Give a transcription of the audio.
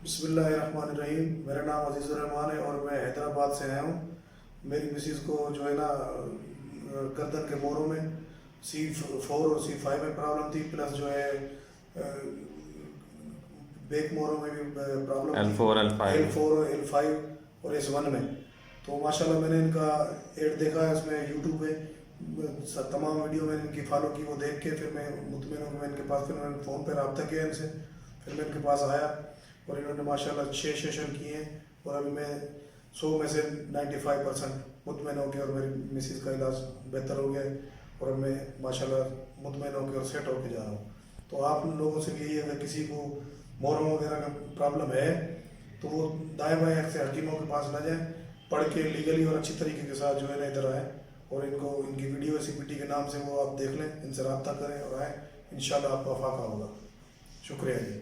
बिस्मिल्लाहिर्रहमानिर्रहीम। मेरा नाम अजीज़ुर रहमान है और मैं हैदराबाद से आया हूँ। मेरी मिसिज़ को जो है ना गर्दन के मोरों में C4 और C5 में प्रॉब्लम थी, प्लस जो है बैक मोरों में भी प्रॉब्लम थी, L4 L5 L4 और L5 और S1 में। तो माशाल्लाह मैंने इनका एड देखा है इसमें यूट्यूब पे, तमाम वीडियो मैंने इनकी फॉलो की, वो देख के फिर मैं मुतमिन हूँ। मैं इनके पास, फिर मैंने फ़ोन पे रब्ता किया इनसे, फिर मैं इनके पास आया और इन्होंने माशाल्लाह 6 सेशन किए हैं और अभी मैं 100 में से 95% मुतमिन हो गया और मेरी मिसिज़ का इलाज बेहतर हो गया है और अब मैं माशाल्लाह मुतमिन हो गया और सेट होकर जा रहा हूँ। तो आप लोगों से भी यही, अगर किसी को मोरों वगैरह का प्रॉब्लम है तो वो दाएँ बाएँ से हकीमों के पास ना जाए, पढ़ के लीगली और अच्छी तरीके के साथ जो है ना इधर आए और इनको इनकी वीडियो CPT के नाम से वो आप देख लें, इनसे रब्ता करें और आए, इंशाल्लाह आपका फाका होगा। शुक्रिया जी।